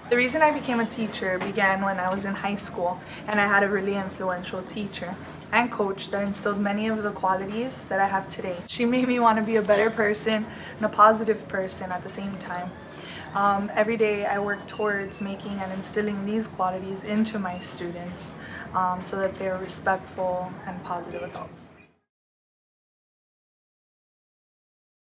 The reason I became a teacher began when I was in high school, and I had a really influential teacher and coach that instilled many of the qualities that I have today. She made me want to be a better person and a positive person at the same time. Every day I work towards making and instilling these qualities into my students so that they're respectful and positive adults.